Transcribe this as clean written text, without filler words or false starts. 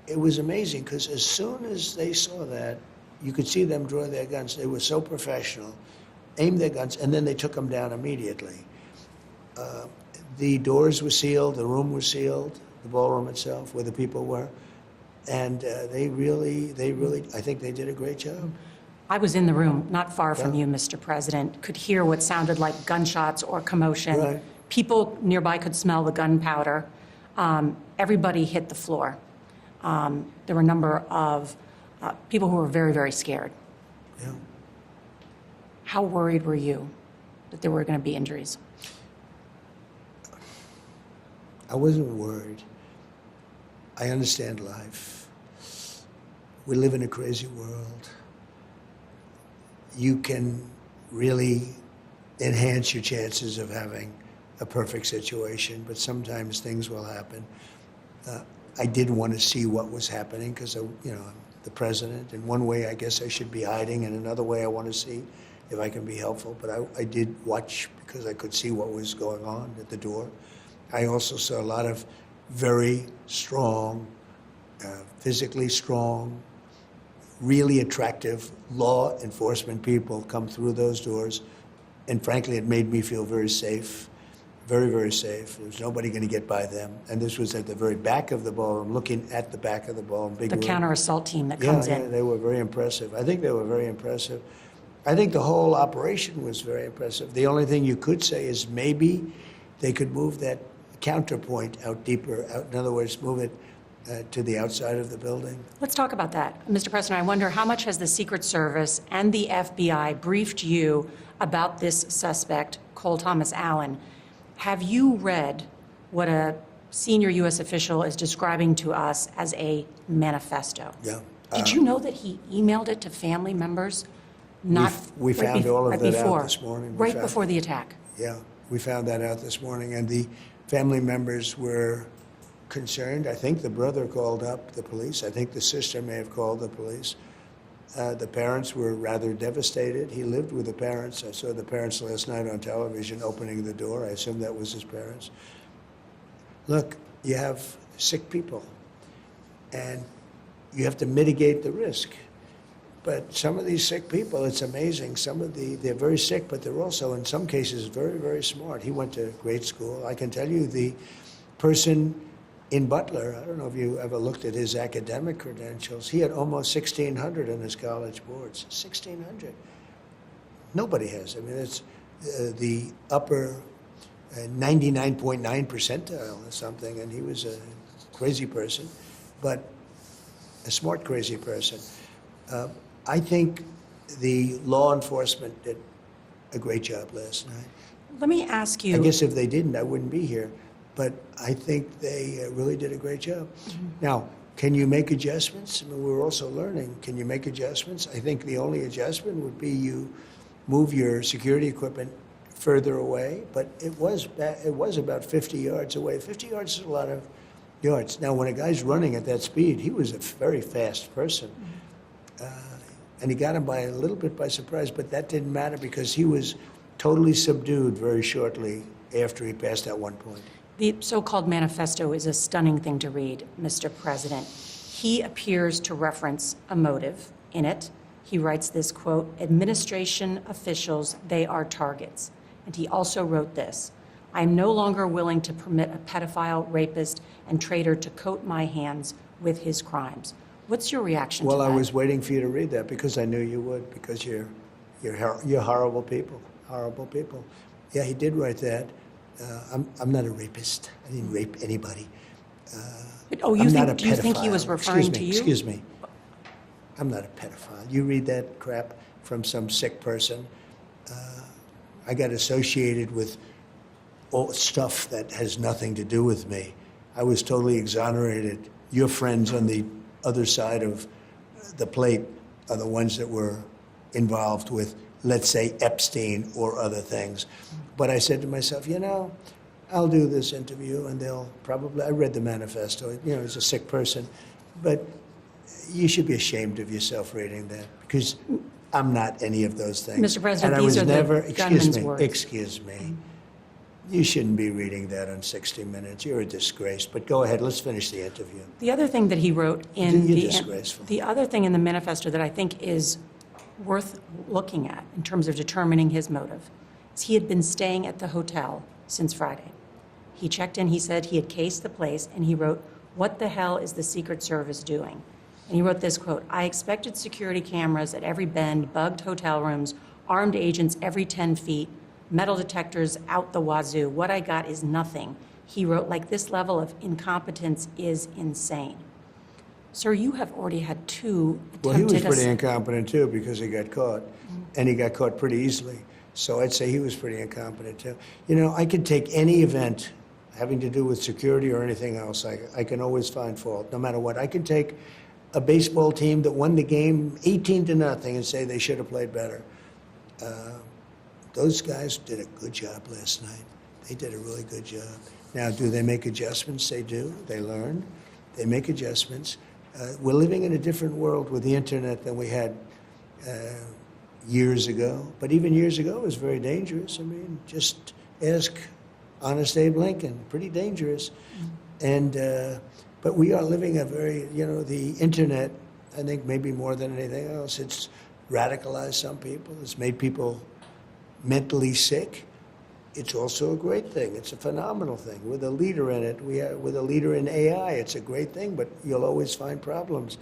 it was amazing because as soon as they saw that, you could see them draw their guns. They were so professional, aimed their guns, and then they took them down immediately. The doors were sealed, the room was sealed, the ballroom itself, where the people were, and they really, I think they did a great job. I was in the room, not far from you, Mr. President, could hear what sounded like gunshots or commotion. Right. People nearby could smell the gunpowder. Everybody hit the floor. There were a number of people who were very, very scared. Yeah. How worried were you that there were going to be injuries? I wasn't worried. I understand life. We live in a crazy world. You can really enhance your chances of having a perfect situation, but sometimes things will happen. I did want to see what was happening because, I'm the president. In one way, I guess I should be hiding. In another way, I want to see if I can be helpful. But I did watch because I could see what was going on at the door. I also saw a lot of very strong, physically strong, really attractive law enforcement people come through those doors. And frankly, it made me feel very safe, very, very safe. There was nobody going to get by them. And this was at the very back of the ballroom, looking at the back of the ballroom. Big The room. counter-assault team that comes in. Yeah, they were very impressive. I think they were very impressive. I think the whole operation was very impressive. The only thing you could say is maybe they could move that counterpoint out deeper. In other words, move it to the outside of the building. Let's talk about that. Mr. President, I wonder how much has the Secret Service and the FBI briefed you about this suspect, Cole Thomas Allen? Have you read what a senior U.S. official is describing to us as a manifesto? Yeah. Did you know that he emailed it to family members? We found all of that out this morning. Right before the attack. Yeah, we found that out this morning, and the family members were concerned. I think the brother called up the police. I think the sister may have called the police. The parents were rather devastated. He lived with the parents. I saw the parents last night on television opening the door. I assume that was his parents. Look, you have sick people, and you have to mitigate the risk. But some of these sick people, it's amazing. They're very sick, but they're also, in some cases, very, very smart. He went to great school. I can tell you the person in Butler, I don't know if you ever looked at his academic credentials, he had almost 1,600 in his college boards. 1,600. Nobody has. I mean, it's the upper 99.9 percentile or something, and he was a crazy person, but a smart crazy person. I think the law enforcement did a great job last night. Let me ask you. I guess if they didn't, I wouldn't be here. But I think they really did a great job. Mm-hmm. Now, can you make adjustments? I mean, we're also learning. Can you make adjustments? I think the only adjustment would be you move your security equipment further away. But it was about 50 yards away. 50 yards is a lot of yards. Now, when a guy's running at that speed, he was a very fast person. Mm-hmm. And he got him by a little bit by surprise, but that didn't matter because he was totally subdued very shortly after he passed that one point. The so-called manifesto is a stunning thing to read, Mr. President. He appears to reference a motive in it. He writes this, quote, "Administration officials, they are targets." And he also wrote this, "I am no longer willing to permit a pedophile, rapist, and traitor to coat my hands with his crimes." What's your reaction to that? Well, I was waiting for you to read that because I knew you would, because you're horrible people, horrible people. Yeah, he did write that. I'm not a rapist. I didn't rape anybody. Do you think he was referring to you? Excuse me. I'm not a pedophile. You read that crap from some sick person. I got associated with all stuff that has nothing to do with me. I was totally exonerated. Your friends on the other side of the plate are the ones that were involved with, let's say, Epstein or other things. But I said to myself, I'll do this interview and they'll probably, I read the manifesto, he's a sick person, but you should be ashamed of yourself reading that because I'm not any of those things. Mr. President, and these are never, the gunman's words. Excuse me. You shouldn't be reading that on 60 Minutes. You're a disgrace. But go ahead, let's finish the interview. The other thing that he wrote in You're disgraceful. the other thing in the manifesto that I think is worth looking at in terms of determining his motive is he had been staying at the hotel since Friday. He checked in, he said he had cased the place, and he wrote, "What the hell is the Secret Service doing?" And he wrote this quote, "I expected security cameras at every bend, bugged hotel rooms, armed agents every 10 feet, metal detectors out the wazoo. What I got is nothing." He wrote, like, this level of incompetence is insane. Sir, you have already had two Well, he was attempted pretty incompetent, too, because he got caught. And he got caught pretty easily. So I'd say he was pretty incompetent, too. You know, I could take any event having to do with security or anything else. I can always find fault, no matter what. I can take a baseball team that won the game 18-0 and say they should have played better. Those guys did a good job last night. They did a really good job. Now, do they make adjustments? They do. They learn. They make adjustments. We're living in a different world with the internet than we had years ago. But even years ago, it was very dangerous. I mean, just ask Honest Abe Lincoln. Pretty dangerous. And but we are living a very, you know, the internet, I think maybe more than anything else, it's radicalized some people. It's made people mentally sick. It's also a great thing. It's a phenomenal thing. We're the leader in it. We're the leader in AI. It's a great thing, but you'll always find problems.